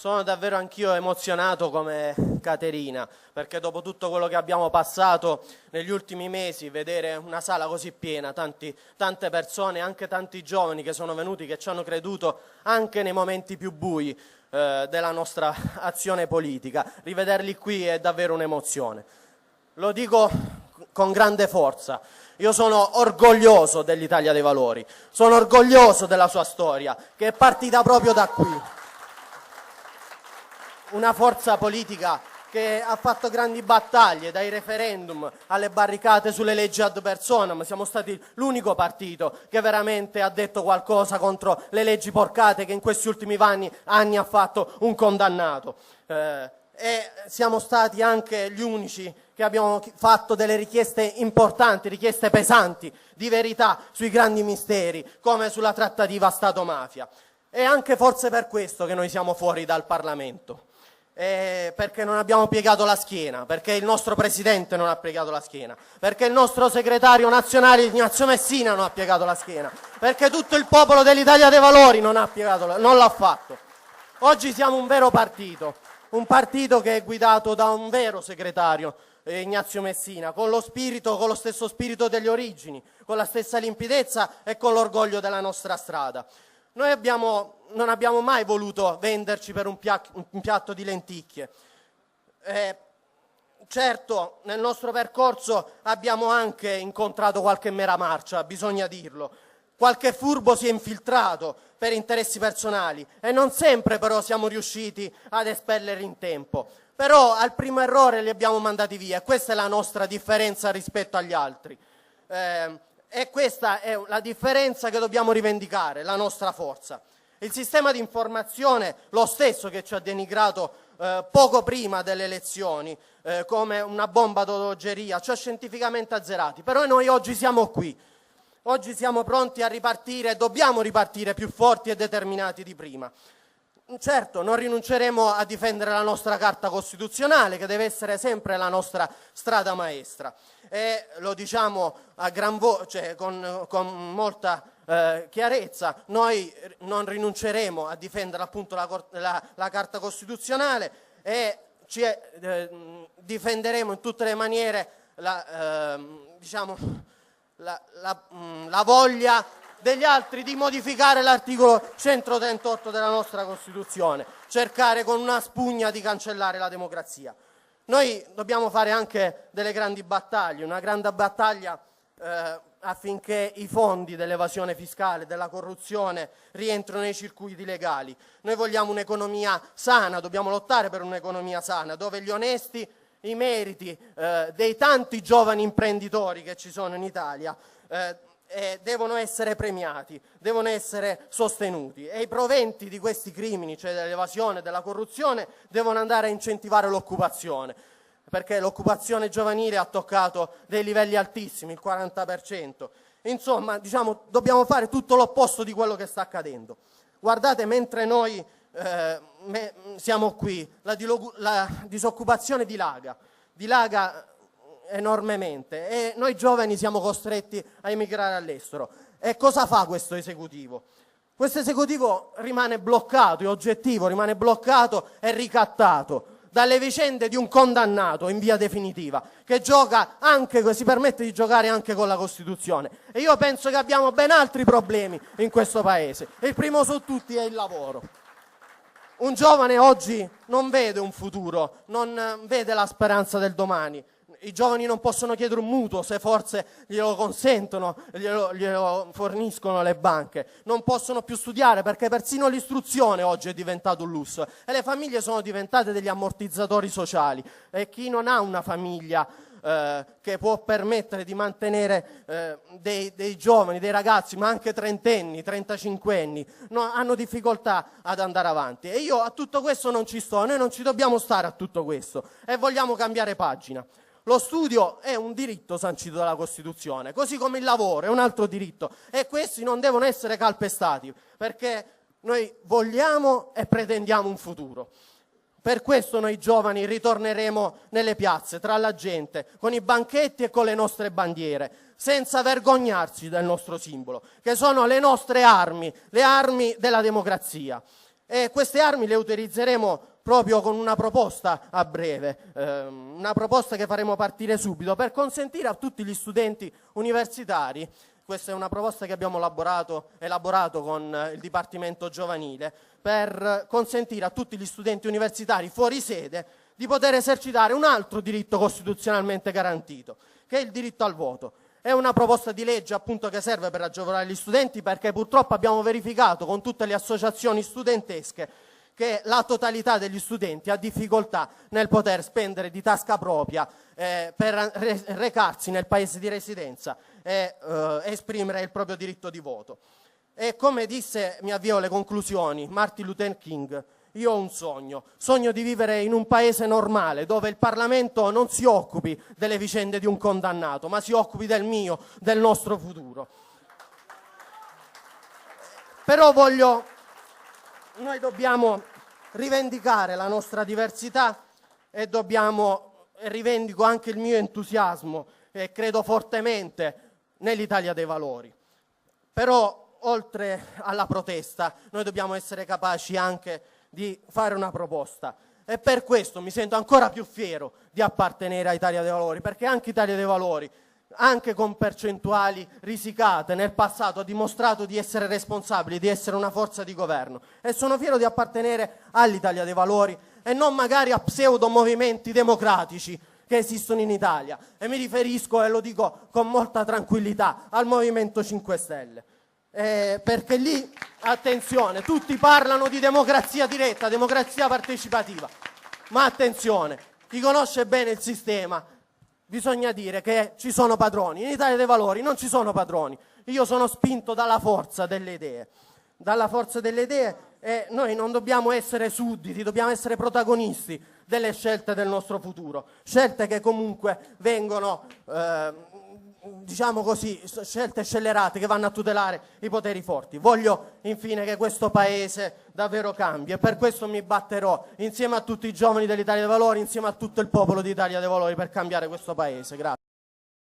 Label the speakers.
Speaker 1: Sono davvero anch'io emozionato come Caterina, perché dopo tutto quello che abbiamo passato negli ultimi mesi, vedere una sala così piena, tante persone, anche tanti giovani che sono venuti, che ci hanno creduto anche nei momenti più bui della nostra azione politica, rivederli qui è davvero un'emozione. Lo dico con grande forza. Io sono orgoglioso dell'Italia dei Valori, sono orgoglioso della sua storia, che è partita proprio da qui. Una forza politica che ha fatto grandi battaglie, dai referendum alle barricate sulle leggi ad personam. Siamo stati l'unico partito che veramente ha detto qualcosa contro le leggi porcate che in questi ultimi anni ha fatto un condannato. E siamo stati anche gli unici che abbiamo fatto delle richieste importanti, richieste pesanti di verità sui grandi misteri, come sulla trattativa Stato-mafia. E anche forse per questo che noi siamo fuori dal Parlamento. Perché non abbiamo piegato la schiena, perché il nostro Presidente non ha piegato la schiena, perché il nostro segretario nazionale Ignazio Messina non ha piegato la schiena, perché tutto il popolo dell'Italia dei Valori non l'ha fatto. Oggi siamo un vero partito, un partito che è guidato da un vero segretario, Ignazio Messina, con lo stesso spirito delle origini, con la stessa limpidezza e con l'orgoglio della nostra strada. Noi non abbiamo mai voluto venderci per un piatto di lenticchie. Certo, nel nostro percorso abbiamo anche incontrato qualche mera marcia, bisogna dirlo. Qualche furbo si è infiltrato per interessi personali e non sempre però siamo riusciti ad espellerli in tempo. Però al primo errore li abbiamo mandati via e questa è la nostra differenza rispetto agli altri. E questa è la differenza che dobbiamo rivendicare, la nostra forza. Il sistema di informazione, lo stesso che ci ha denigrato poco prima delle elezioni, come una bomba d'orologeria, ci ha scientificamente azzerati. Però noi oggi siamo qui, oggi siamo pronti a ripartire e dobbiamo ripartire più forti e determinati di prima. Certo, non rinunceremo a difendere la nostra Carta Costituzionale, che deve essere sempre la nostra strada maestra. E lo diciamo a gran voce, con molta chiarezza, noi non rinunceremo a difendere appunto la Carta Costituzionale e difenderemo in tutte le maniere la voglia degli altri di modificare l'articolo 138 della nostra Costituzione, cercare con una spugna di cancellare la democrazia. Noi dobbiamo fare anche delle grandi battaglie, una grande battaglia affinché i fondi dell'evasione fiscale, della corruzione rientrino nei circuiti legali. Noi vogliamo un'economia sana, dobbiamo lottare per un'economia sana, dove gli onesti, i meriti dei tanti giovani imprenditori che ci sono in Italia devono essere premiati, devono essere sostenuti e i proventi di questi crimini, cioè dell'evasione e della corruzione, devono andare a incentivare l'occupazione, perché l'occupazione giovanile ha toccato dei livelli altissimi, il 40%. Insomma, dobbiamo fare tutto l'opposto di quello che sta accadendo. Guardate, mentre noi siamo qui, la disoccupazione dilaga enormemente e noi giovani siamo costretti a emigrare all'estero. E cosa fa questo esecutivo? Questo esecutivo rimane bloccato, è oggettivo, rimane bloccato e ricattato dalle vicende di un condannato in via definitiva che si permette di giocare anche con la Costituzione. E io penso che abbiamo ben altri problemi in questo paese. E il primo su tutti è il lavoro. Un giovane oggi non vede un futuro, non vede la speranza del domani. I giovani non possono chiedere un mutuo se forse glielo consentono, glielo forniscono le banche. Non possono più studiare perché persino l'istruzione oggi è diventato un lusso e le famiglie sono diventate degli ammortizzatori sociali. E chi non ha una famiglia che può permettere di mantenere dei giovani, dei ragazzi, ma anche trentenni, 35enni, hanno difficoltà ad andare avanti. E io a tutto questo non ci sto, noi non ci dobbiamo stare a tutto questo e vogliamo cambiare pagina. Lo studio è un diritto sancito dalla Costituzione, così come il lavoro è un altro diritto e questi non devono essere calpestati perché noi vogliamo e pretendiamo un futuro. Per questo noi giovani ritorneremo nelle piazze, tra la gente, con i banchetti e con le nostre bandiere, senza vergognarci del nostro simbolo, che sono le nostre armi, le armi della democrazia. E queste armi le utilizzeremo proprio con una proposta a breve, una proposta che faremo partire subito per consentire a tutti gli studenti universitari. Questa è una proposta che abbiamo elaborato con il Dipartimento Giovanile, per consentire a tutti gli studenti universitari fuori sede di poter esercitare un altro diritto costituzionalmente garantito, che è il diritto al voto. È una proposta di legge appunto che serve per agevolare gli studenti, perché purtroppo abbiamo verificato con tutte le associazioni studentesche che la totalità degli studenti ha difficoltà nel poter spendere di tasca propria per recarsi nel paese di residenza e esprimere il proprio diritto di voto. E come disse, mi avvio alle conclusioni, Martin Luther King: io ho un sogno di vivere in un paese normale dove il Parlamento non si occupi delle vicende di un condannato, ma si occupi del mio, del nostro futuro. Però noi dobbiamo rivendicare la nostra diversità e rivendico anche il mio entusiasmo, e credo fortemente nell'Italia dei Valori. Però oltre alla protesta noi dobbiamo essere capaci anche di fare una proposta, e per questo mi sento ancora più fiero di appartenere a Italia dei Valori, perché anche Italia dei Valori, anche con percentuali risicate nel passato, ha dimostrato di essere responsabili, di essere una forza di governo, e sono fiero di appartenere all'Italia dei Valori e non magari a pseudo movimenti democratici che esistono in Italia, e mi riferisco, e lo dico con molta tranquillità, al Movimento 5 Stelle. Perché lì, attenzione, tutti parlano di democrazia diretta, democrazia partecipativa, ma attenzione, chi conosce bene il sistema, bisogna dire che ci sono padroni. In Italia dei Valori non ci sono padroni. Io sono spinto dalla forza delle idee, e noi non dobbiamo essere sudditi, dobbiamo essere protagonisti delle scelte del nostro futuro, scelte che comunque vengono diciamo così, scelte scellerate che vanno a tutelare i poteri forti. Voglio infine che questo paese davvero cambi, e per questo mi batterò insieme a tutti i giovani dell'Italia dei Valori, insieme a tutto il popolo d'Italia dei Valori, per cambiare questo paese. Grazie.